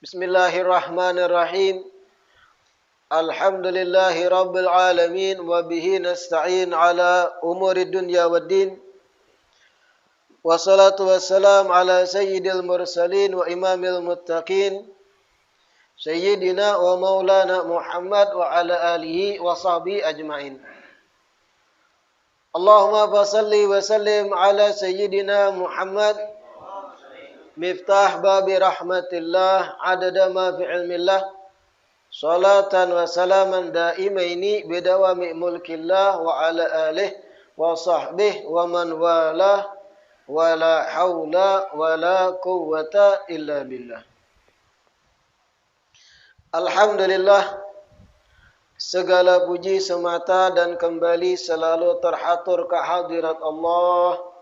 Bismillahirrahmanirrahim. Alhamdulillahi rabbil alamin wa bihi nasta'in ala umuri dunya waddin. Wassalatu wassalam ala sayyidil mursalin wa imamil muttaqin. Sayyidina wa maulana Muhammad wa ala alihi wa sahbihi ajma'in. Allahumma fasalli wa sallim ala sayyidina Muhammad miftah babi rahmatillah adada ma fi ilmillah salatan wa salaman daimaini bidawami mulkillah wa ala alihi wa sahbihi wa man walah wa la hawla wa la quwwata illa billah. Alhamdulillah, segala puji semata dan kembali selalu terhatur ke hadirat Allah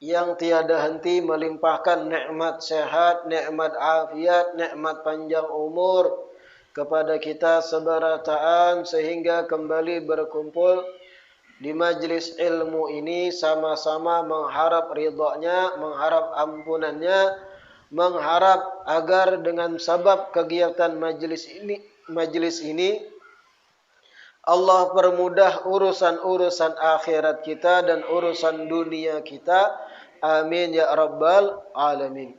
yang tiada henti melimpahkan nikmat sehat, nikmat afiat, nikmat panjang umur kepada kita seberataan sehingga kembali berkumpul di majlis ilmu ini sama-sama mengharap ridha-Nya, mengharap ampunannya, mengharap agar dengan sebab kegiatan majlis ini Allah permudah urusan-urusan akhirat kita dan urusan dunia kita. Amin ya rabbal alamin.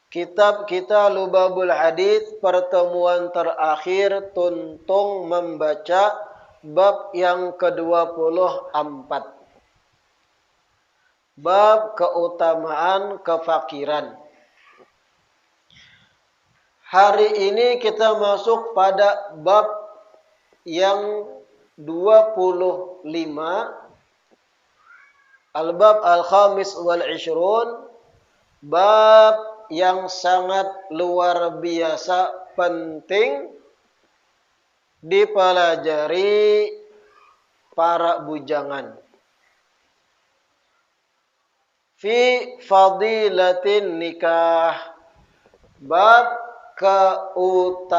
Kitab kita Lubabul Hadits, pertemuan terakhir tuntung membaca bab yang ke-24. Bab keutamaan kefakiran. Hari ini kita masuk pada bab yang 25, Al-Bab Al-Khamis wal-Ishrun, bab yang sangat luar biasa penting dipelajari para bujangan. Fi fadilatin nikah, bab keutamaan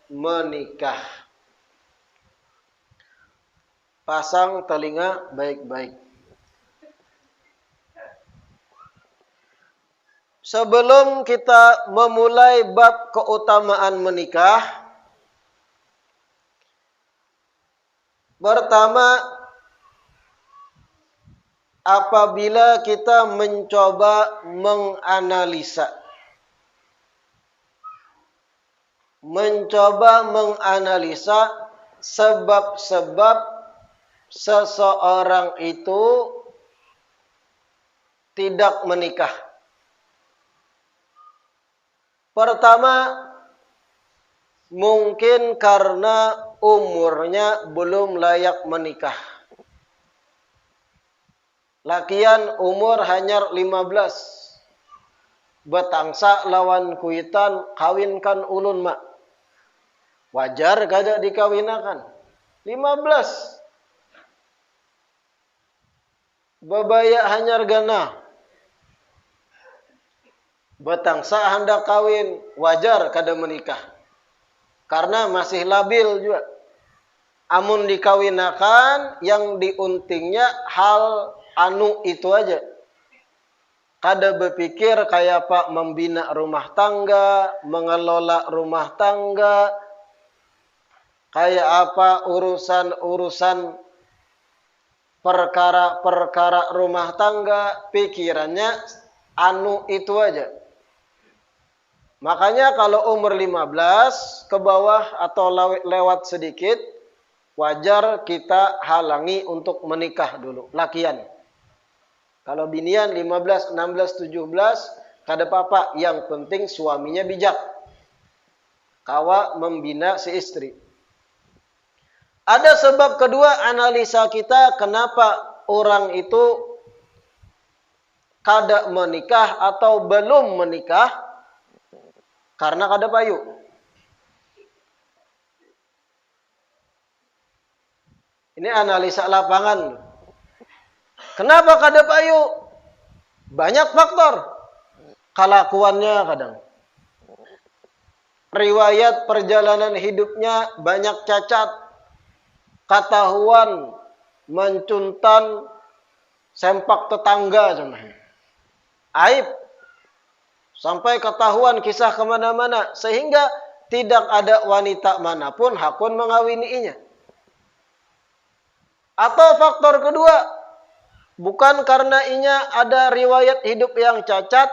menikah. Pasang telinga baik-baik. Sebelum kita memulai bab keutamaan menikah, pertama, apabila kita mencoba menganalisa sebab-sebab seseorang itu tidak menikah. Pertama, mungkin karena umurnya belum layak menikah. Lakian umur hanya 15. Betangsa lawan kuitan kawinkan ulun mak. Wajar kada dikawinakan. 15. Babaya hanyar gana. Betangsa hendak kawin, wajar kada menikah. Karena masih labil juga. Amun dikawinakan, yang diuntingnya hal anu itu aja. Kada berpikir kayak apa membina rumah tangga, mengelola rumah tangga, kayak apa urusan-urusan perkara-perkara rumah tangga, pikirannya anu itu aja. Makanya kalau umur 15 ke bawah atau lewat sedikit, wajar kita halangi untuk menikah dulu, lakian. Kalau binian 15, 16, 17, kada apa-apa. Yang penting suaminya bijak. Kawa membina si istri. Ada sebab kedua analisa kita kenapa orang itu kada menikah atau belum menikah karena kada payu. Ini analisa lapangan. Kenapa kada payu? Banyak faktor. Kelakuannya kadang. Riwayat perjalanan hidupnya banyak cacat. Ketahuan mencuntan sempak tetangga contohnya. Aib. Sampai ketahuan kisah kemana-mana. Sehingga tidak ada wanita manapun hakun mengawininya. Atau faktor kedua. Bukan karena inya ada riwayat hidup yang cacat.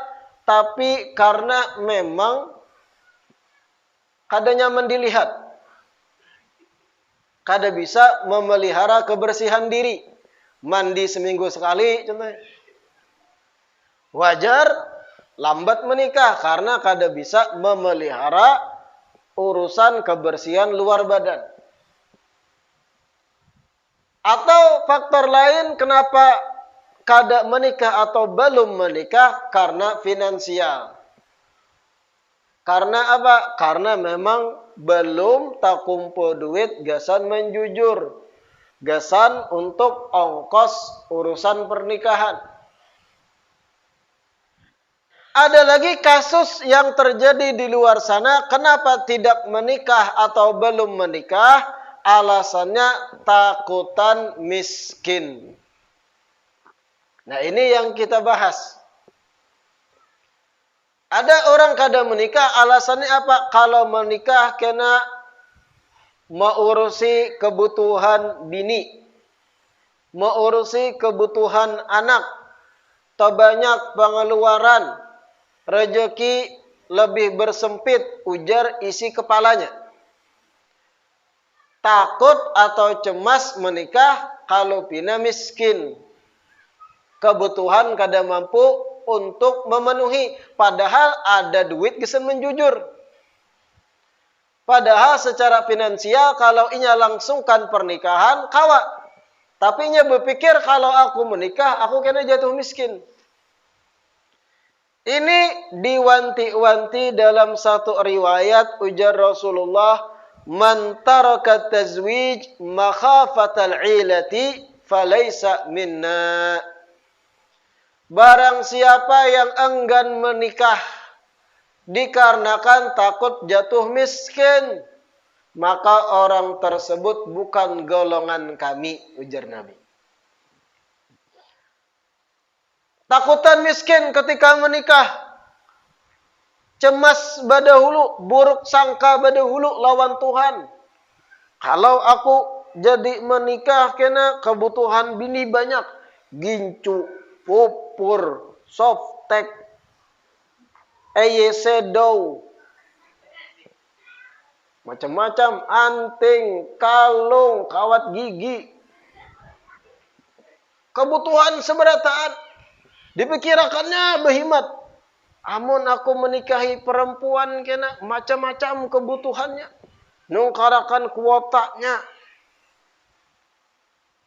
Tapi karena memang kada nyaman dilihat. Kada bisa memelihara kebersihan diri. Mandi seminggu sekali contohnya. Wajar lambat menikah karena kada bisa memelihara urusan kebersihan luar badan. Atau faktor lain kenapa kada menikah atau belum menikah karena finansial. Karena apa? Karena memang belum tak kumpul duit gasan menjujur. Gasan untuk ongkos urusan pernikahan. Ada lagi kasus yang terjadi di luar sana. Kenapa tidak menikah atau belum menikah? Alasannya takutan miskin. Nah ini yang kita bahas. Ada orang kada menikah, alasannya apa? Kalau menikah kena mengurusi kebutuhan bini, mengurusi kebutuhan anak, terbanyak pengeluaran, rezeki lebih bersempit, ujar isi kepalanya. Takut atau cemas menikah kalau pina miskin. Kebutuhan kada mampu untuk memenuhi. Padahal ada duit gesan menjujur. Padahal secara finansial kalau inya langsungkan pernikahan kawa. Tapi inya berpikir kalau aku menikah aku kena jatuh miskin. Ini diwanti-wanti dalam satu riwayat ujar Rasulullah, man taraka tazwij makhafatal ilati falaysa minna. Barang siapa yang enggan menikah dikarenakan takut jatuh miskin, maka orang tersebut bukan golongan kami, ujar Nabi. Takutan miskin ketika menikah. Cemas badahulu, buruk sangka badahulu lawan Tuhan. Kalau aku jadi menikah kena kebutuhan bini banyak. Gincu, pupur, softtek, sedow, macam-macam, anting, kalung, kawat gigi. Kebutuhan seberataan. Dipikirakannya berhemat. Amun aku menikahi perempuan kena macam-macam kebutuhannya. Nungkarakan kuotanya.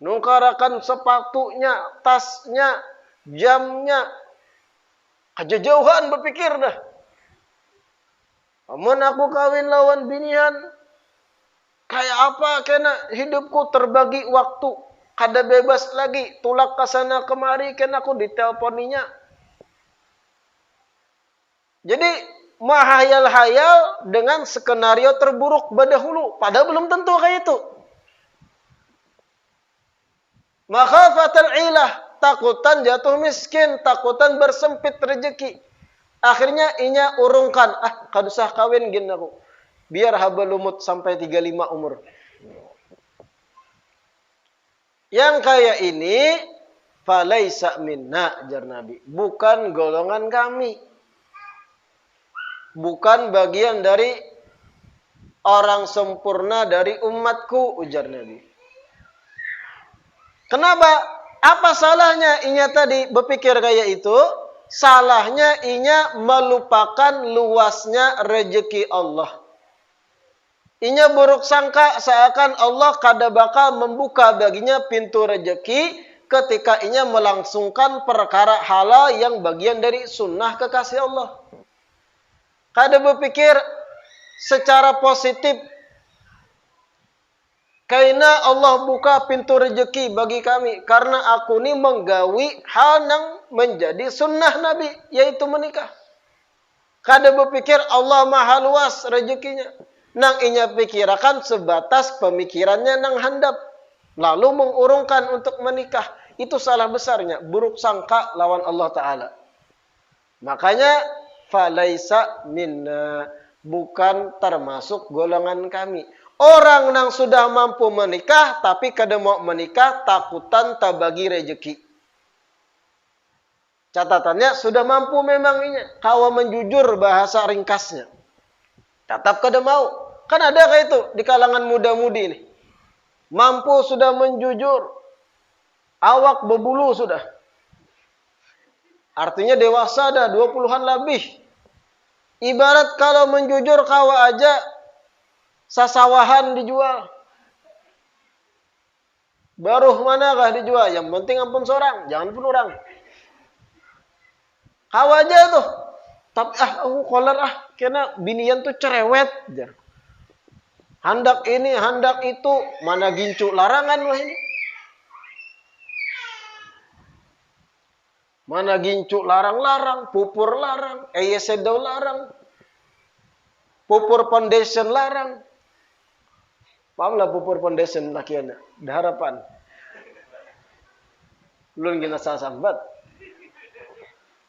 Nungkarakan sepatunya, tasnya, jamnya. Kejauhan berpikir dah. Amun aku kawin lawan binian. Kayak apa kena hidupku terbagi waktu. Kada bebas lagi. Tulak ke sana kemari kena aku diteleponinya. Jadi mahayal-hayal dengan skenario terburuk badahulu. Padahal belum tentu kayak itu. Makhafatal ilah. Takutan jatuh miskin. Takutan bersempit rezeki. Akhirnya inya urungkan. Kada usah kawin gin aku. Biar haba lumut sampai 35 umur. Yang kayak ini. Falaisa minna, jar Nabi. Bukan golongan kami. Bukan bagian dari orang sempurna dari umatku, ujar Nabi. Kenapa? Apa salahnya inya tadi berpikir kayak itu? Salahnya inya melupakan luasnya rezeki Allah. Inya buruk sangka seakan Allah kada bakal membuka baginya pintu rezeki ketika inya melangsungkan perkara halal yang bagian dari sunnah kekasih Allah. Kada berpikir secara positif. Karena Allah buka pintu rezeki bagi kami. Karena aku ni menggawi hal yang menjadi sunnah Nabi. Yaitu menikah. Kada berpikir Allah maha luas rezekinya. Nang inya pikirakan sebatas pemikirannya nang handap. Lalu mengurungkan untuk menikah. Itu salah besarnya. Buruk sangka lawan Allah Ta'ala. Makanya, falaisa minna. Bukan termasuk golongan kami. Orang yang sudah mampu menikah, tapi kada mau menikah, takutan tak bagi rezeki. Catatannya, sudah mampu memangnya. Kawa menjujur bahasa ringkasnya. Tetap kada mau. Kan ada kayak itu di kalangan muda-mudi nih. Mampu sudah menjujur. Awak berbulu sudah. Artinya dewasa dah, 20-an lebih. Ibarat kalau menjujur kawa aja, sasawahan dijual. Baruh manakah dijual? Yang penting ampun seorang, jangan pun orang. Kawa aja tuh. Tapi aku kolar kena binian tuh cerewet. Handak ini, handak itu, mana gincu larangan lah ini. Mana gincu larang-larang, pupur larang, sedaw larang, pupur foundation larang. Paham lah pupur foundation lakiana, dah harapan. Belum gina sambat.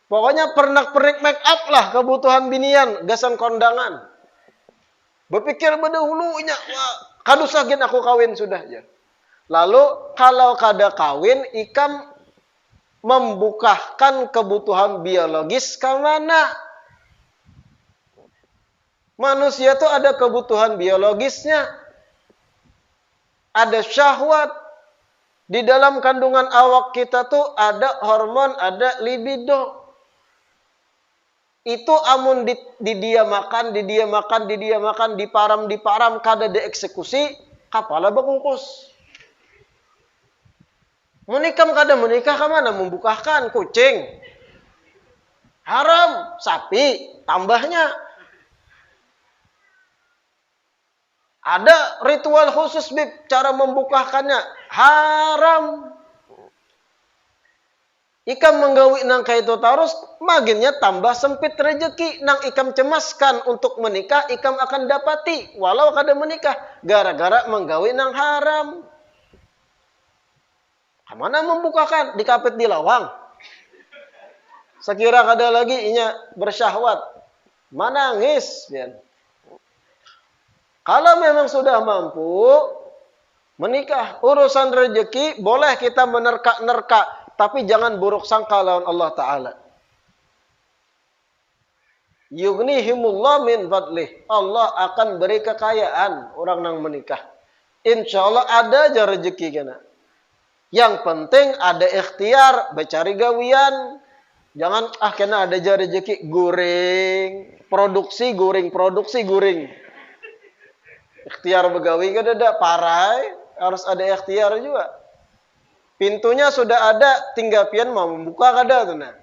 Pokoknya pernak-pernik make up lah kebutuhan binian, gasan kondangan. Berpikir berdahulunya, kadusah gen aku kawin sudah ya. Lalu kalau kada kawin, ikam membukakan kebutuhan biologis ke mana? Manusia itu ada kebutuhan biologisnya. Ada syahwat. Di dalam kandungan awak kita tuh ada hormon, ada libido. Itu amun didiamakan, diparam, kada dieksekusi, kapala bekungkus. Menikam kada menikah ke mana? Membukakan kucing. Haram, sapi, tambahnya. Ada ritual khusus, Bib, cara membukakannya. Haram. Ikam menggawi nang kaitu tarus, maginnya tambah sempit rezeki. Nang ikam cemaskan untuk menikah, ikam akan dapati. Walau kada menikah, gara-gara menggawi nang haram. Mana membukakan? Dikapit di lawang. Sekira kada lagi inya bersyahwat. Manangis. Kalau memang sudah mampu menikah, urusan rezeki boleh kita menerka-nerka. Tapi jangan buruk sangka lawan Allah Ta'ala. Yughnihimullah min fadlih. Allah akan beri kekayaan orang yang menikah. Insya Allah ada aja rezeki kena. Yang penting ada ikhtiar, bercari gawian. Jangan kena ada aja rezeki goreng, produksi. Ikhtiar begawi kada ada parai, harus ada ikhtiar juga. Pintunya sudah ada, tinggal pian mau membuka kada tuh nah.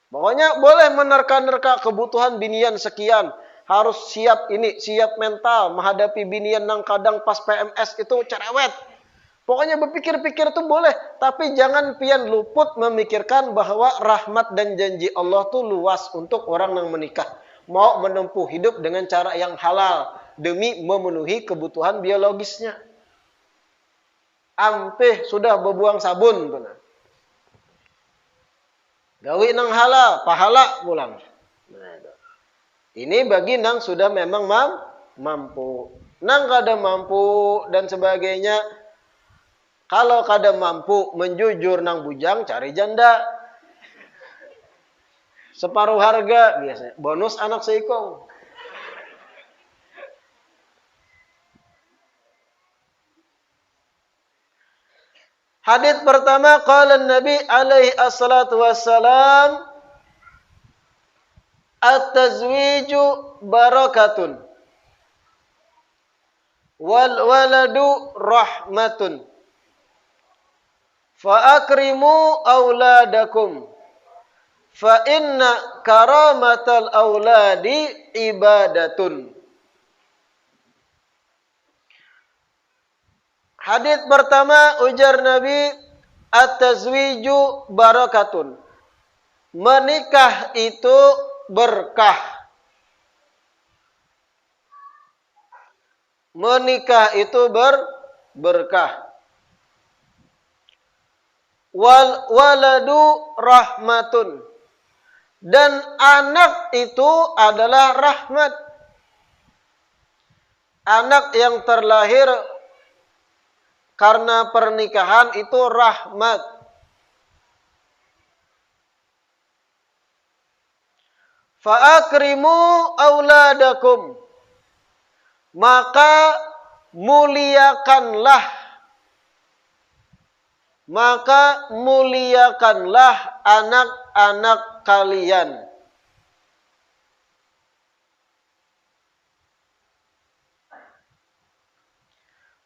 Pokoknya boleh menerka-nerka kebutuhan binian sekian. Harus siap ini, siap mental menghadapi binian yang kadang pas PMS itu cerewet. Pokoknya berpikir-pikir itu boleh, tapi jangan pian luput memikirkan bahwa rahmat dan janji Allah tuh luas untuk orang yang menikah. Mau menempuh hidup dengan cara yang halal demi memenuhi kebutuhan biologisnya. Ampih sudah berbuang sabun benar. Gawi nang halal, pahala pulang. Ini bagi nang sudah memang mampu. Nang kada mampu dan sebagainya. Kalau kada mampu menjujur nang bujang, cari janda. Separuh harga biasanya. Bonus anak seikong. Hadits pertama, qala Nabi alaihi assalatu wassalam, at-tazwiju barakatun. wal waladu rahmatun. Fa akrimu auladakum. Fa inna karamatal auladi ibadatun. Hadits pertama ujar Nabi, at-tazwiju barakatun. Menikah itu berkah. Menikah itu berkah. Wal waladu rahmatun. Dan anak itu adalah rahmat. Anak yang terlahir karena pernikahan itu rahmat. Fa'akrimu auladakum. Maka muliakanlah. Maka muliakanlah anak-anak kalian.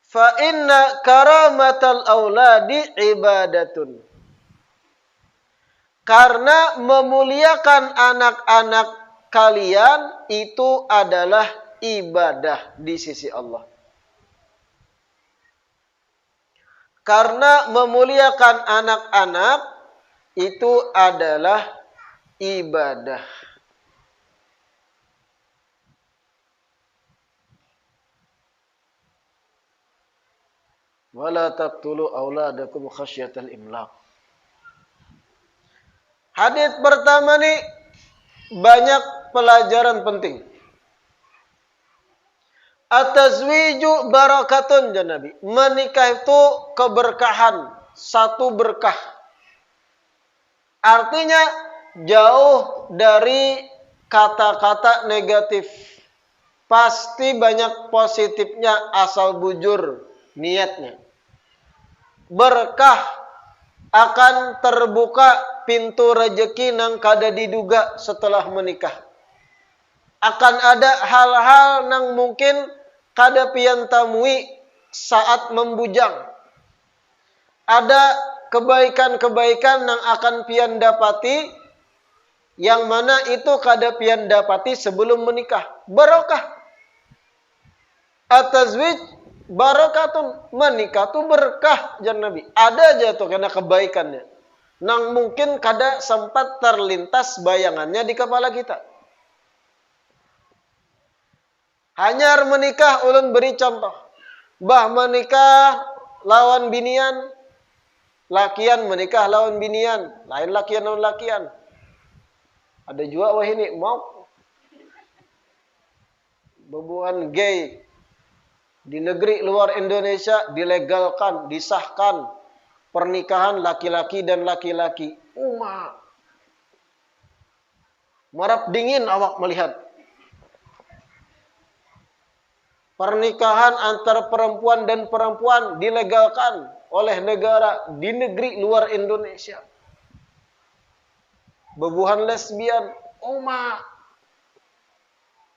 Fa inna karamatal auladi ibadatun. Karena memuliakan anak-anak kalian itu adalah ibadah di sisi Allah. Karena memuliakan anak-anak itu adalah ibadah. Wala taqtulu auladakum khasyatal imlaq. Hadits pertama nih banyak pelajaran penting. At-tazwiju barakatun, ya Nabi. Menikah itu keberkahan, satu berkah. Artinya jauh dari kata-kata negatif. Pasti banyak positifnya asal bujur niatnya. Berkah, akan terbuka pintu rejeki nang kada diduga setelah menikah. Akan ada hal-hal nang mungkin kada pian tamui saat membujang. Ada kebaikan-kebaikan nang akan pian dapati yang mana itu kada pian dapati sebelum menikah. Barokah. At-tazwij barakatun. Menikah tu berkah, jan Nabi. Ada aja tuh kena kebaikannya. Nang mungkin kada sempat terlintas bayangannya di kepala kita. Hanyar menikah ulun beri contoh. Bah menikah lawan binian. Lakian menikah lawan binian. Lain lakian lawan lakian. Ada juga wah ini mau hubungan gay di negeri luar Indonesia dilegalkan, disahkan pernikahan laki-laki dan laki-laki. Marap dingin awak melihat pernikahan antara perempuan dan perempuan dilegalkan oleh negara di negeri luar Indonesia. Bebuhan lesbian,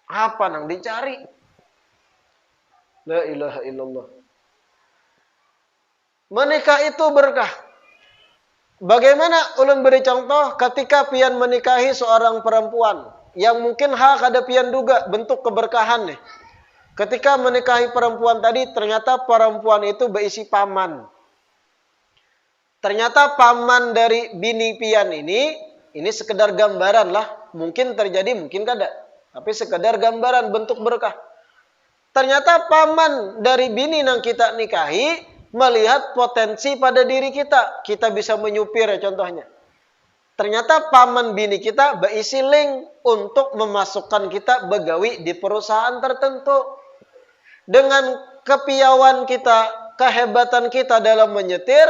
apa nang dicari? La ilaha illallah. Menikah itu berkah. Bagaimana ulun beri contoh ketika pian menikahi seorang perempuan yang mungkin kada pian duga bentuk keberkahan nih. Ketika menikahi perempuan tadi ternyata perempuan itu berisi paman. Ternyata paman dari bini pian ini sekedar gambaran lah. Mungkin terjadi, mungkin kada. Tapi sekedar gambaran bentuk berkah. Ternyata paman dari bini yang kita nikahi melihat potensi pada diri kita. Kita bisa menyupir ya contohnya. Ternyata paman bini kita berisi link untuk memasukkan kita begawi di perusahaan tertentu. Dengan kepiawan kita, kehebatan kita dalam menyetir,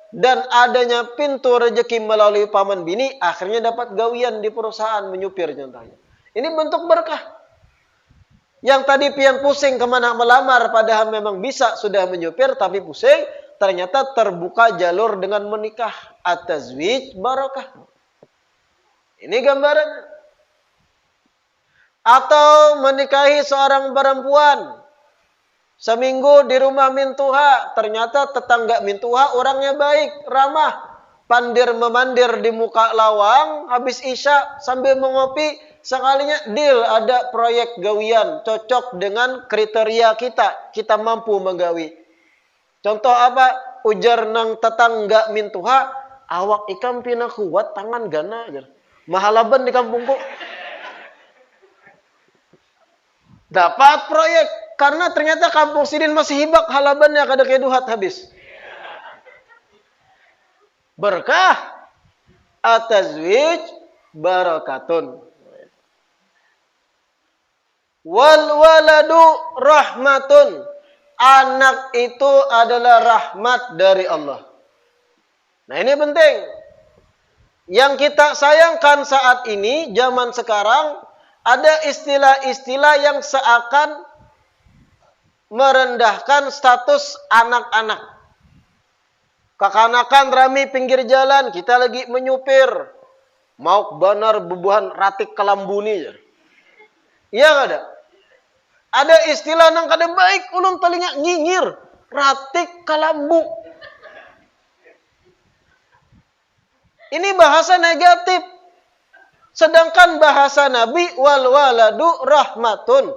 dan adanya pintu rezeki melalui paman bini, akhirnya dapat gawian di perusahaan menyupir contohnya. Ini bentuk berkah. Yang tadi pian pusing kemana melamar, padahal memang bisa sudah menyupir, tapi pusing, ternyata terbuka jalur dengan menikah. At-tazwij barakah. Ini gambaran. Atau menikahi seorang perempuan Seminggu di rumah mintuha, ternyata tetangga mintuha orangnya baik, ramah. Pandir memandir di muka lawang, habis isya sambil mengopi, sekalinya deal ada proyek gawian, cocok dengan kriteria kita. Kita mampu menggawi. Contoh apa? Ujar nang tetangga mintuha, awak ikam pina kuat tangan gana. Mahalaban di kampungku. Dapat proyek. Karena ternyata kampung Sidin masih hibak halabannya kada keduhat habis. Berkah atazwij barakatun. Wal waladu rahmatun. Anak itu adalah rahmat dari Allah. Nah ini penting. Yang kita sayangkan saat ini, zaman sekarang, ada istilah-istilah yang seakan merendahkan status anak-anak. Kekanakan rami pinggir jalan, kita lagi menyupir. Mau benar bebuhan ratik kelambuni. Iya nggak ada? Ada istilah nang kada baik, ulun telinga nyinyir. Ratik kelambu. Ini bahasa negatif. Sedangkan bahasa Nabi, wal waladu rahmatun.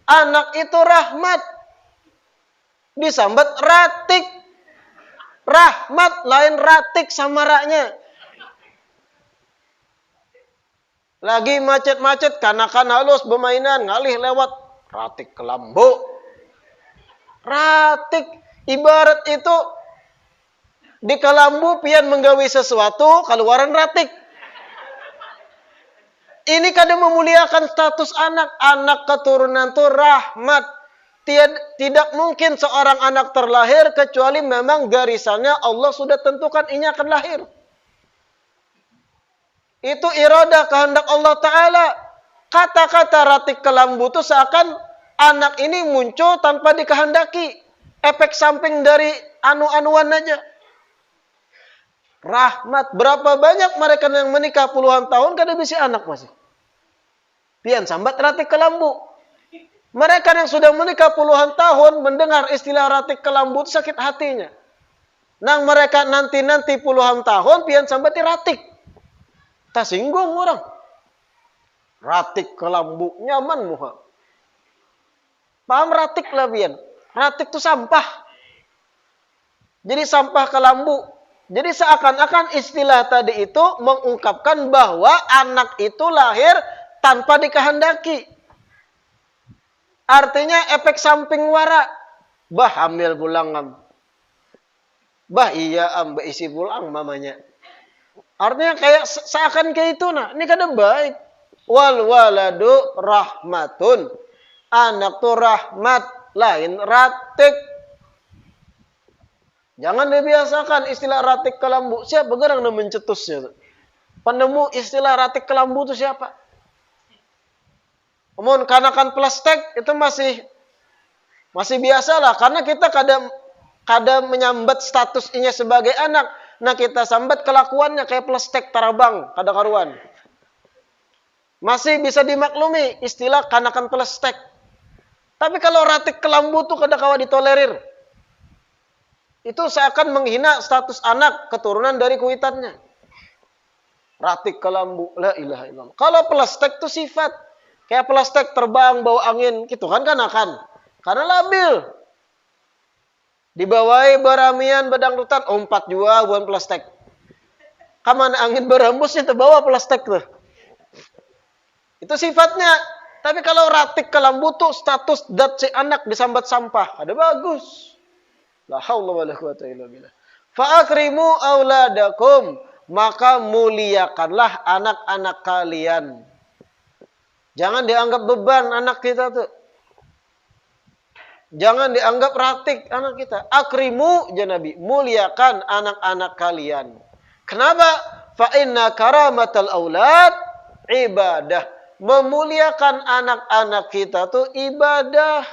Anak itu rahmat. Disambat ratik. Rahmat lain ratik samaraknya. Lagi macet-macet, kanakan halus bermainan, ngalih lewat ratik kelambu. Ratik ibarat itu di kelambu pian menggawi sesuatu, keluaran ratik. Ini kadang memuliakan status anak. Anak keturunan itu rahmat. Tidak mungkin seorang anak terlahir kecuali memang garisannya Allah sudah tentukan ini akan lahir. Itu iradah kehendak Allah Ta'ala. Kata-kata ratik kelambu itu seakan anak ini muncul tanpa dikehendaki. Efek samping dari anu-anuan aja. Rahmat. Berapa banyak mereka yang menikah puluhan tahun kada bisa anak masih. Pian sambat ratik kelambu. Mereka yang sudah menikah puluhan tahun mendengar istilah ratik kelambu itu sakit hatinya. Nang mereka nanti puluhan tahun pian sambati ratik. Tak singgung orang. Ratik kelambu nyaman muha. Paham ratik lah pian. Ratik itu sampah. Jadi sampah kelambu. Jadi seakan-akan istilah tadi itu mengungkapkan bahwa anak itu lahir tanpa dikehendaki. Artinya efek samping wara. Bah hamil pulang am. Bah iya am, isi pulang mamanya. Artinya kayak seakan kayak itu nah. Ini kadang baik. Wal waladu rahmatun. Anak tuh rahmat. Lain ratik. Jangan dibiasakan istilah ratik kelambu. Siapa gerang yang mencetusnya? Penemu istilah ratik kelambu itu siapa? Namun kanakan plastik itu masih biasa lah. Karena kita kadang menyambat status ini sebagai anak. Nah kita sambat kelakuannya kayak plastik tarabang. Kada karuan. Masih bisa dimaklumi istilah kanakan plastik. Tapi kalau ratik kelambu itu kada kawa ditolerir. Itu seakan menghina status anak keturunan dari kuitannya. Ratik kelambu. La ilaha illallah. Kalau plastik itu sifat. Kayak plastik terbang, bau angin. Gitu kan kanakan. Karena labil. Dibawai beramian bedangdutan. 4 jua buan plastik. Kamana angin berembusnya terbawa plastik tuh. Itu sifatnya. Tapi kalau ratik kelambu tuh status dat si anak disambat sampah. Ada bagus. La haula wa la quwata illa billah. Fa akrimu auladakum. Maka muliakanlah anak-anak kalian. Jangan dianggap beban anak kita tuh. Jangan dianggap ratik anak kita. Akrimu, ya Nabi. Muliakan anak-anak kalian. Kenapa? Fa inna karamatal aulad ibadah. Memuliakan anak-anak kita tuh ibadah.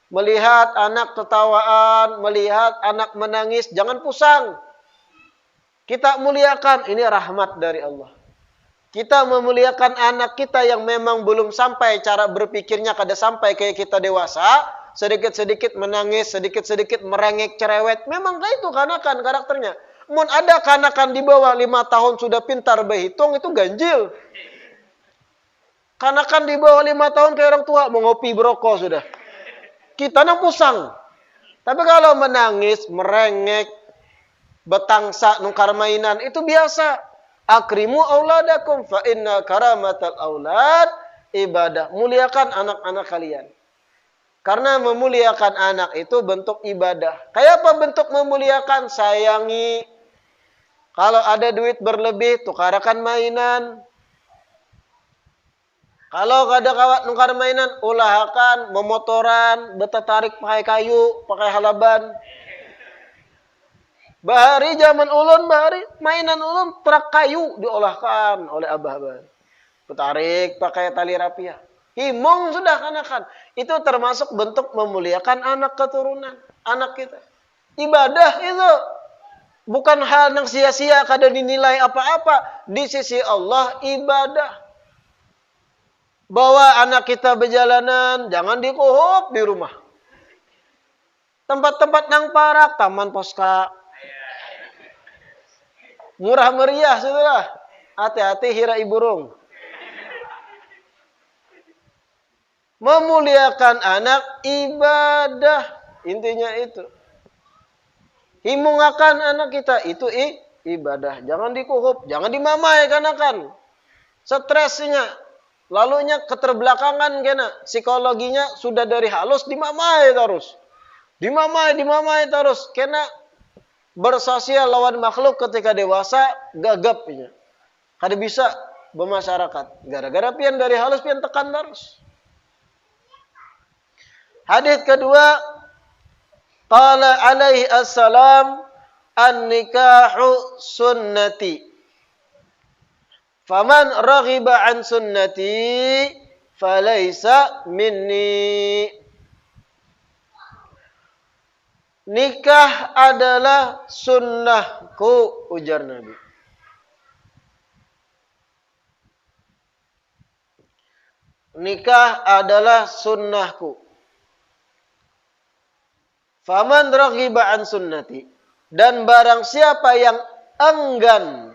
Melihat anak tertawaan, melihat anak menangis, jangan pusang. Kita muliakan, ini rahmat dari Allah. Kita memuliakan anak kita yang memang belum sampai cara berpikirnya kada sampai kayak kita dewasa. sedikit-sedikit menangis, sedikit-sedikit merengek, cerewet. Memang itu kanakan karakternya. Mun ada kanakan di bawah 5 tahun sudah pintar berhitung, itu ganjil. Kanakan di bawah 5 tahun kayak orang tua, mau ngopi berokok sudah. Kita nang pusang. Tapi kalau menangis, merengek, betangsa, nukar mainan, itu biasa. Akrimu auladakum fa inna karamatal aulad ibadah. Muliakan anak-anak kalian. Karena memuliakan anak itu bentuk ibadah. Kayak apa bentuk memuliakan? Sayangi. Kalau ada duit berlebih, tukarakan mainan. Kalau ada kawat nukar mainan, ulahakan, memotoran, betetarik pakai kayu, pakai halaban. Bahari zaman ulun, bahari mainan ulun truk kayu diolahkan oleh abah-abah. Tarik pakai tali rapia. Himong sudah kanakan. Itu termasuk bentuk memuliakan anak keturunan, anak kita. Ibadah itu bukan hal yang sia-sia kada dinilai apa-apa. Di sisi Allah ibadah. Bawa anak kita berjalanan, jangan dikuhup di rumah. Tempat-tempat yang parak, taman poska. Murah meriah sudah. Hati-hati hirai burung. Memuliakan anak ibadah. Intinya itu. Himungakan anak kita. Itu ibadah. Jangan dikuhup. Jangan dimamai kanakan. Stresnya. Lalunya keterbelakangan kena. Psikologinya sudah dari halus dimamai terus. Dimamai terus. Kena bersosial lawan makhluk ketika dewasa gagap. Kada bisa bermasyarakat. Gara-gara pian dari halus pian tekan terus. Hadis kedua, qala alaihi assalam, an-nikahu sunnati. Faman raghiba an sunnati falaysa minni. Nikah adalah sunnahku, ujar Nabi. Nikah adalah sunnahku. Faman raghiba an sunnati. Dan barang siapa yang enggan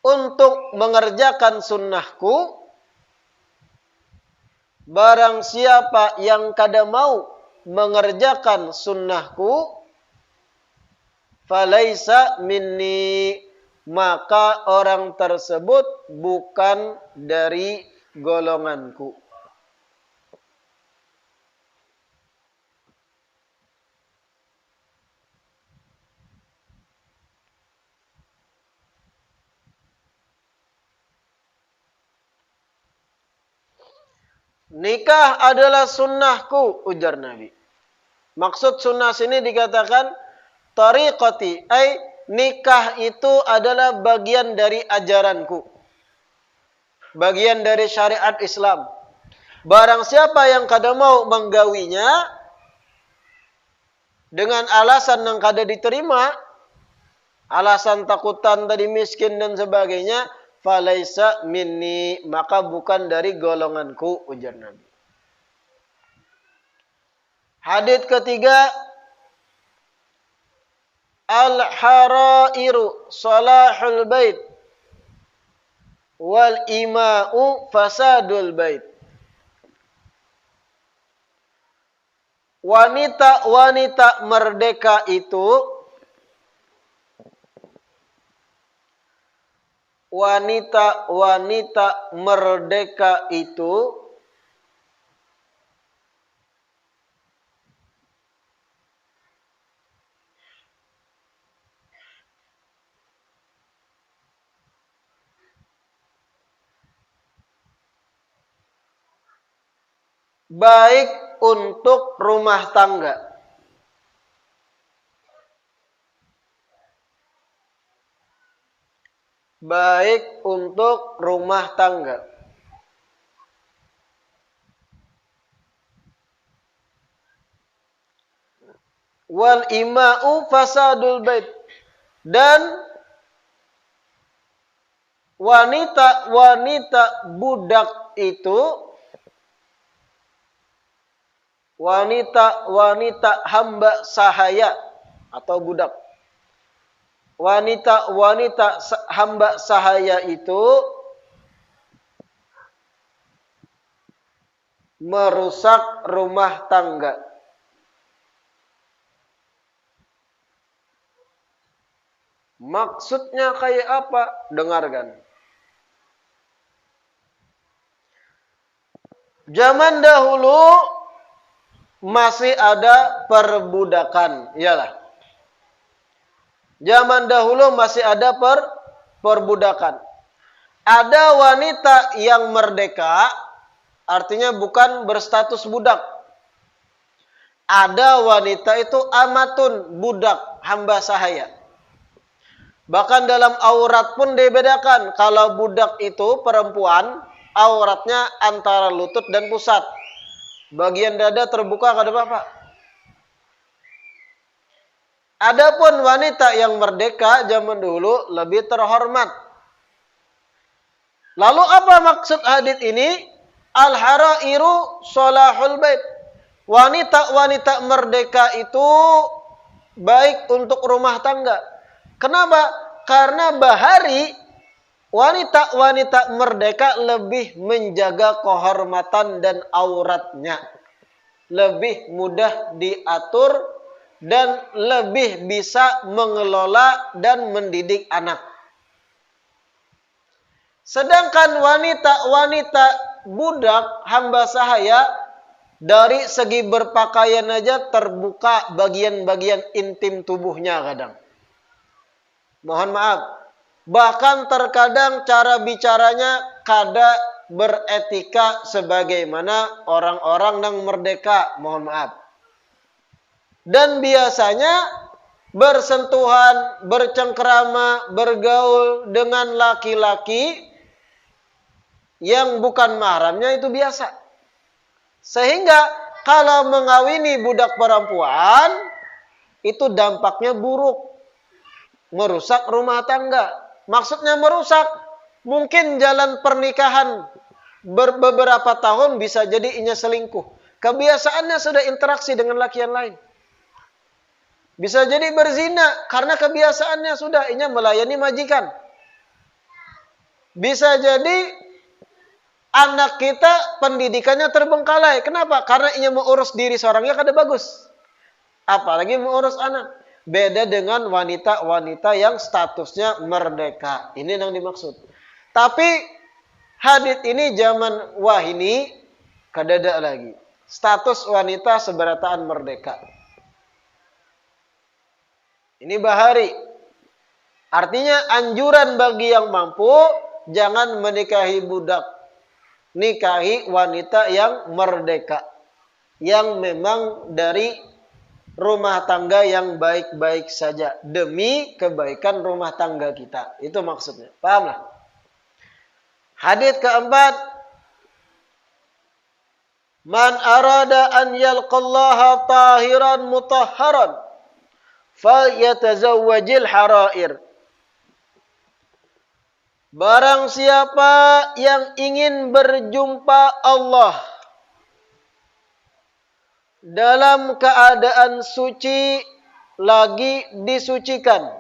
untuk mengerjakan sunnahku, barang siapa yang kada mau mengerjakan sunnahku, falaisa minni, maka orang tersebut bukan dari golonganku. Nikah adalah sunnahku, ujar Nabi. Maksud sunnah sini dikatakan tariqati, nikah itu adalah bagian dari ajaranku. Bagian dari syariat Islam. Barang siapa yang kada mau menggawinya dengan alasan yang kada diterima, alasan takutan tadi miskin dan sebagainya, falaisa minni, maka bukan dari golonganku, ujar Nabi. Hadits ketiga, al-harairu salahul bait wal ima'u fasadul bait. Wanita-wanita merdeka itu, wanita-wanita merdeka itu baik untuk rumah tangga. Baik untuk rumah tangga. Wal ima'u fasadul bait. Dan wanita-wanita budak itu wanita hamba sahaya atau budak. Wanita hamba sahaya itu merusak rumah tangga. Maksudnya kayak apa? Dengarkan. Zaman dahulu masih ada perbudakan, iyalah. Zaman dahulu masih ada perbudakan. Ada wanita yang merdeka, artinya bukan berstatus budak. Ada wanita itu amatun, budak, hamba sahaya. Bahkan dalam aurat pun dibedakan. Kalau budak itu perempuan, auratnya antara lutut dan pusat. Bagian dada terbuka kada apa-apa. Adapun wanita yang merdeka zaman dulu lebih terhormat. Lalu apa maksud hadits ini? Al-harairu solahul bait. Wanita-wanita merdeka itu baik untuk rumah tangga. Kenapa? Karena bahari wanita-wanita merdeka lebih menjaga kehormatan dan auratnya. Lebih mudah diatur dan lebih bisa mengelola dan mendidik anak. Sedangkan wanita-wanita budak hamba sahaya dari segi berpakaian aja terbuka bagian-bagian intim tubuhnya kadang. Mohon maaf. Bahkan terkadang cara bicaranya kada beretika sebagaimana orang-orang yang merdeka. Mohon maaf. Dan biasanya bersentuhan, bercengkrama, bergaul dengan laki-laki yang bukan mahramnya itu biasa. Sehingga kalau mengawini budak perempuan, itu dampaknya buruk. Merusak rumah tangga. Maksudnya merusak. Mungkin jalan pernikahan beberapa tahun bisa jadi inya selingkuh. Kebiasaannya sudah interaksi dengan laki yang lain. Bisa jadi berzina karena kebiasaannya sudah inya melayani majikan. Bisa jadi anak kita pendidikannya terbengkalai. Kenapa? Karena inya mengurus diri seorangnya kada bagus. Apalagi mengurus anak. Beda dengan wanita-wanita yang statusnya merdeka. Ini yang dimaksud. Tapi hadits ini zaman wahini kadada lagi. Status wanita seberataan merdeka. Ini bahari. Artinya anjuran bagi yang mampu jangan menikahi budak. Nikahi wanita yang merdeka. Yang memang dari rumah tangga yang baik-baik saja. Demi kebaikan rumah tangga kita. Itu maksudnya. Pahamlah? Hadits keempat. Man arada an yalqallaha tahiran mutahharan. Falyatazawwajil harair. Barang siapa yang ingin berjumpa Allah dalam keadaan suci lagi disucikan.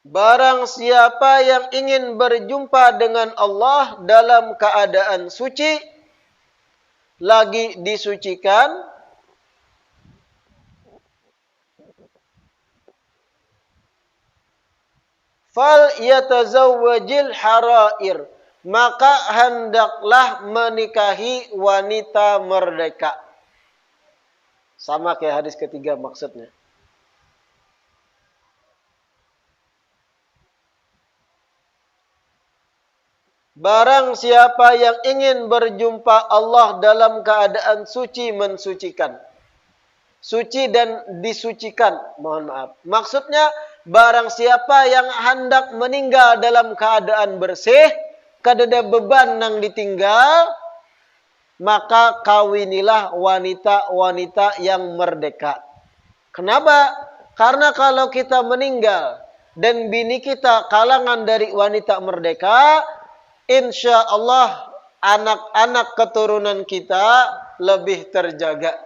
Barang siapa yang ingin berjumpa dengan Allah dalam keadaan suci lagi disucikan, fal yatazawwajil harair, maka hendaklah menikahi wanita merdeka. Sama kayak hadis ketiga maksudnya. Barang siapa yang ingin berjumpa Allah dalam keadaan suci mensucikan. Suci dan disucikan, mohon maaf. Maksudnya barang siapa yang hendak meninggal dalam keadaan bersih, kadada beban yang ditinggal, maka kawinilah wanita-wanita yang merdeka. Kenapa? Karena kalau kita meninggal dan bini kita kalangan dari wanita merdeka, insya Allah anak-anak keturunan kita lebih terjaga,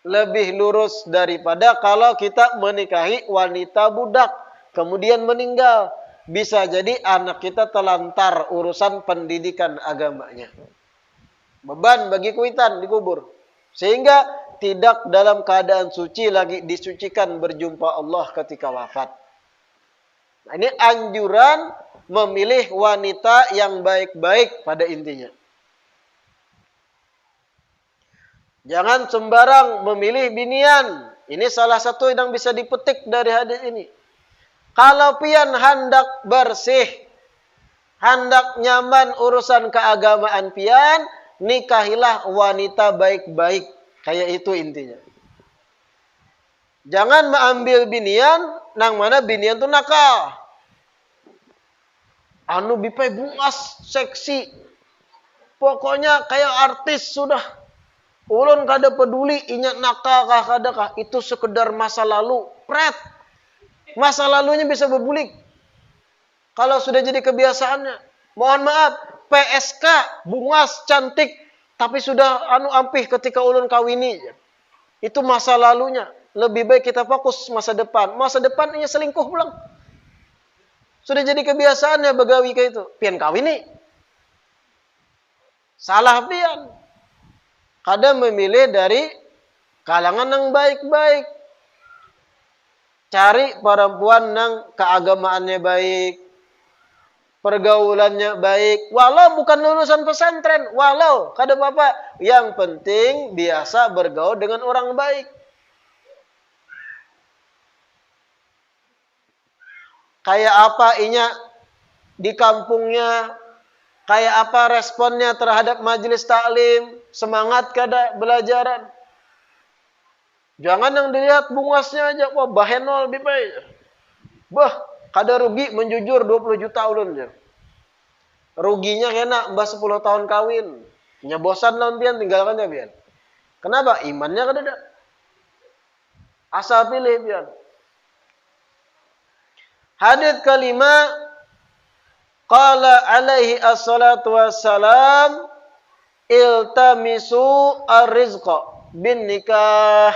lebih lurus daripada kalau kita menikahi wanita budak kemudian meninggal. Bisa jadi anak kita telantar urusan pendidikan agamanya. Beban bagi kuitan dikubur. Sehingga tidak dalam keadaan suci lagi, disucikan berjumpa Allah ketika wafat. Nah, ini anjuran memilih wanita yang baik-baik pada intinya. Jangan sembarang memilih binian. Ini salah satu yang bisa dipetik dari hadis ini. Kalau pian hendak bersih, hendak nyaman urusan keagamaan pian, nikahilah wanita baik-baik. Kayak itu intinya. Jangan mengambil binian, nang mana binian tu nakal. Anu bipai bungas, seksi. Pokoknya kayak artis sudah. Ulun kada peduli, ingat nakal kah kada kah. Itu sekedar masa lalu. Pret. Masa lalunya bisa berbulik. Kalau sudah jadi kebiasaannya. Mohon maaf, PSK, bungas, cantik. Tapi sudah ampih ketika ulun kawini. Itu masa lalunya. Lebih baik kita fokus masa depan. Masa depan ini selingkuh pulang. Sudah jadi kebiasaannya begawi kayak itu. Pian kawini. Salah pian. Kadang memilih dari kalangan yang baik-baik. Cari perempuan yang keagamaannya baik, pergaulannya baik, walau bukan lulusan pesantren, walau kada apa-apa, yang penting biasa bergaul dengan orang baik. Kayak apa inya di kampungnya, kayak apa responnya terhadap majelis taklim, semangat kada belajaran. Jangan yang dilihat bungasnya aja. Wah, bahenol bipai. Bah, kada rugi menjujur 20 juta ulun je. Ruginya kena mbah 10 tahun kawin. Nya bosan lawan pian tinggalkannya pian. Kenapa? Imannya kada ada. Asal pilih pian. Hadits kelima, qala alaihi assalatu wassalam, iltamisu ar-rizqa bin nikah.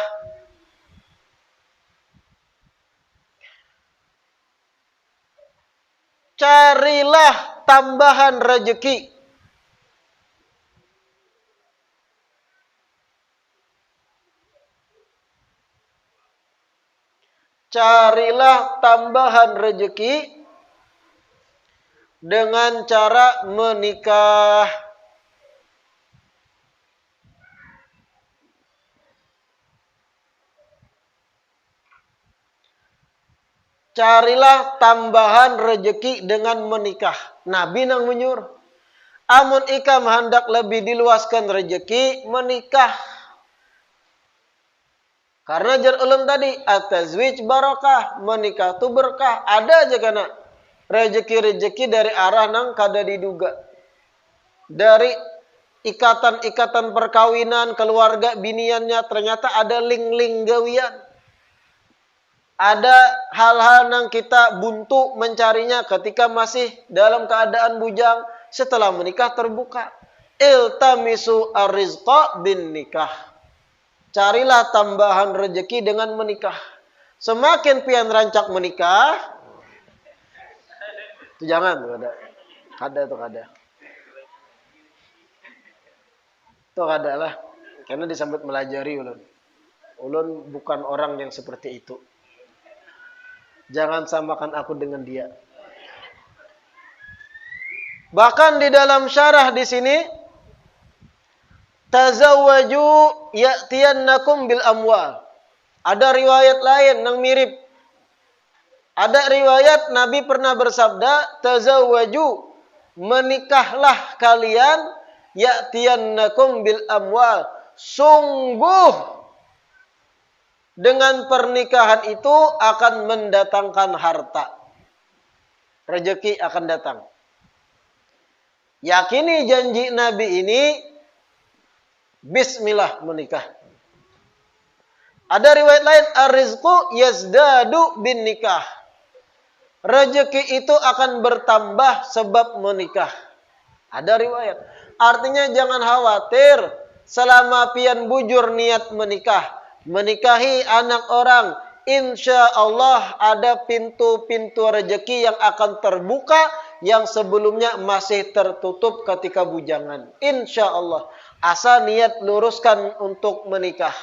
Carilah tambahan rezeki. Carilah tambahan rezeki dengan cara menikah. Carilah tambahan rezeki dengan menikah. Nabi nang menyuruh. Amun ikam hendak lebih diluaskan rezeki, menikah. Karena jar ulum tadi, at-tazwij barakah, menikah tu berkah. Ada aja kana rezeki-rezeki dari arah nang kada diduga. Dari ikatan-ikatan perkawinan, keluarga biniannya, ternyata ada link-link gawian. Ada hal-hal yang kita buntu mencarinya ketika masih dalam keadaan bujang. Setelah menikah terbuka. Iltamisu ar-rizqa bin nikah. Carilah tambahan rezeki dengan menikah. Semakin pian rancak menikah. Itu jangan. Kada. Itu kada lah. Karena disambut melajari ulun. Ulun bukan orang yang seperti itu. Jangan samakan aku dengan dia. Bahkan di dalam syarah di sini, tazawwaju ya'tiyannakum bil amwal. Ada riwayat lain yang mirip. Ada riwayat Nabi pernah bersabda, tazawwaju, menikahlah kalian, ya'tiyannakum bil amwal. Sungguh dengan pernikahan itu akan mendatangkan harta. Rezeki akan datang. Yakini janji Nabi ini, bismillah menikah. Ada riwayat lain, ar-rizqu yazdadu bin nikah. Rezeki itu akan bertambah sebab menikah. Ada riwayat. Artinya jangan khawatir selama pian bujur niat menikah. Menikahi anak orang. Insya Allah ada pintu-pintu rezeki yang akan terbuka yang sebelumnya masih tertutup ketika bujangan. Insya Allah. Asal niat luruskan untuk menikah.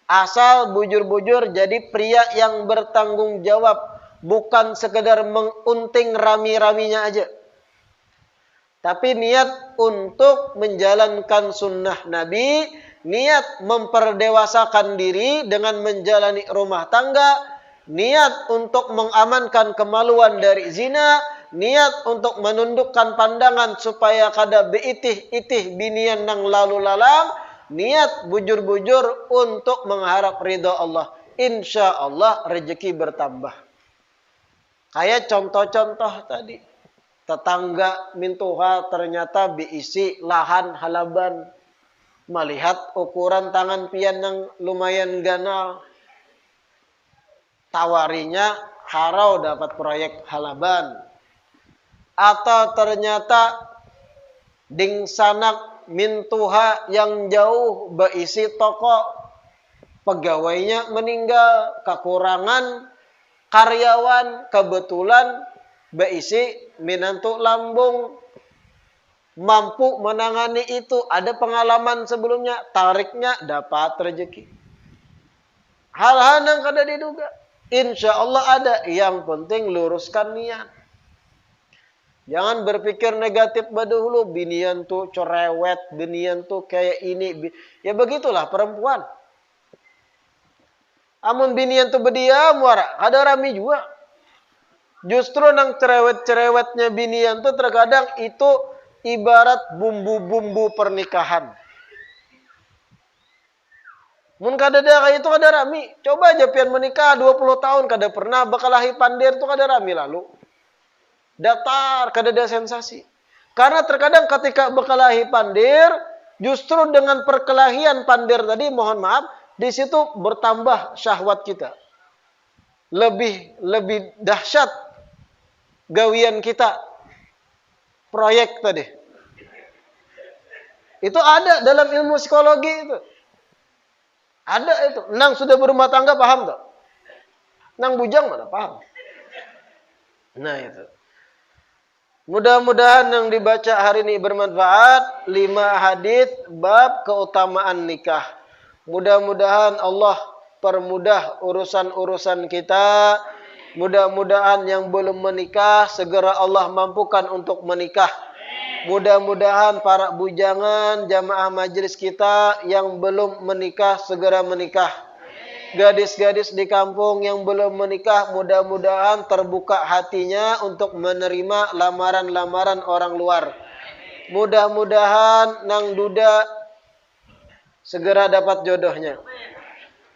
Asal bujur-bujur jadi pria yang bertanggung jawab. Bukan sekedar mengunting rami-raminya aja. Tapi niat untuk menjalankan sunnah Nabi. Niat memperdewasakan diri dengan menjalani rumah tangga. Niat untuk mengamankan kemaluan dari zina. Niat untuk menundukkan pandangan supaya kada beitih-itih binian nang lalu lalang. Niat bujur-bujur untuk mengharap ridha Allah. Insya Allah rezeki bertambah. Kayak contoh-contoh tadi. Tetangga mintuha ternyata diisi lahan halaban. Melihat ukuran tangan pian yang lumayan ganal. Tawarinya harau dapat proyek halaban. Atau ternyata ding sanak mintuha yang jauh berisi toko. Pegawainya meninggal, kekurangan karyawan, kebetulan berisi minantu lambung, mampu menangani itu, ada pengalaman sebelumnya, tariknya dapat rezeki. Hal-hal yang kada diduga, insya Allah ada. Yang penting luruskan niat. Jangan berpikir negatif dahulu, binian tuh cerewet, binian tuh kayak ini. Ya begitulah perempuan. Amun binian tuh berdiam, wara, ada rami juga. Justru nang cerewet-cerewetnya binian tuh terkadang itu ibarat bumbu-bumbu pernikahan. Mun kada ada kayak itu kada rami. Coba aja pian menikah 20 tahun kada pernah bekalahi pandir tuh kada rami lalu. Datar kada ada sensasi. Karena terkadang ketika bekalahi pandir, justru dengan perkelahian pandir tadi, mohon maaf, di situ bertambah syahwat kita. Lebih dahsyat gawian kita. Proyek tadi. Itu ada dalam ilmu psikologi itu. Ada itu. Nang sudah berumah tangga paham tak? Nang bujang mana paham? Nah itu. Mudah-mudahan yang dibaca hari ini bermanfaat. 5 hadis bab keutamaan nikah. Mudah-mudahan Allah permudah urusan-urusan kita. Mudah-mudahan yang belum menikah segera Allah mampukan untuk menikah. Mudah-mudahan para bujangan jamaah majelis kita yang belum menikah segera menikah. Gadis-gadis di kampung yang belum menikah mudah-mudahan terbuka hatinya untuk menerima lamaran-lamaran orang luar. Mudah-mudahan nang duda segera dapat jodohnya.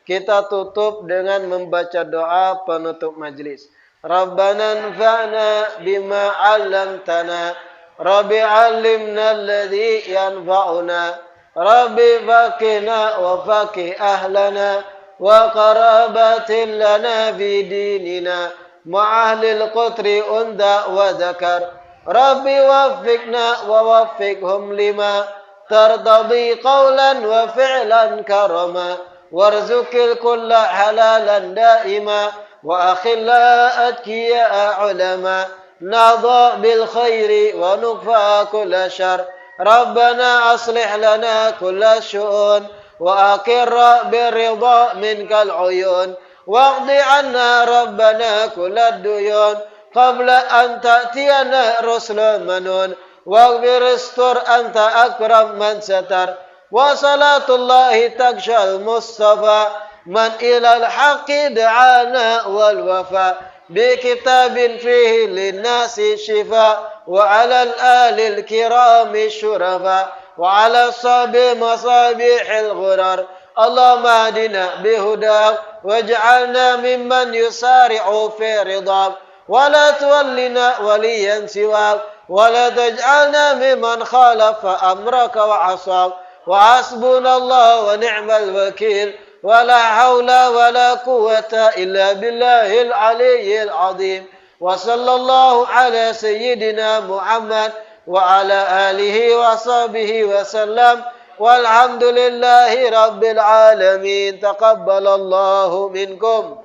Kita tutup dengan membaca doa penutup majlis. Rabbana anfa'na bima 'allamtana. Rabbi 'allimna alladhi yanfa'una. Rabbi faqihna wa faqih ahlana wa qarabatin lana fi dinina ma'ahlil qutri unda wa zakar. Rabbi waffiqna wa waffiqhum lima ترتضي قولا وفعلا كرما وارزق الكل حلالا دائما وأخلا أتقياء علما نضى بالخير ونكفى كل شر ربنا أصلح لنا كل شؤون وأقر بالرضا منك العيون واقض عنا ربنا كل الديون قبل أن تأتينا رسل منون واغفر استر أنت أكرم من ستر وصلاة الله تغشى المصطفى من إلى الحق دعانا والوفاء بكتاب فيه للناس شفاء وعلى الآل الكرام الشرفاء وعلى الصحب مصابيح الغرر اللهم اهدنا بهداك واجعلنا ممن يسارع في رضاك ولا تولنا وليا سواك ولا تجعلنا ممن خالف أمرك وعصاك وحسبنا الله ونعم الوكيل ولا حول ولا قوة إلا بالله العلي العظيم وصلى الله على سيدنا محمد وعلى آله وصحبه وسلم والحمد لله رب العالمين تقبل الله منكم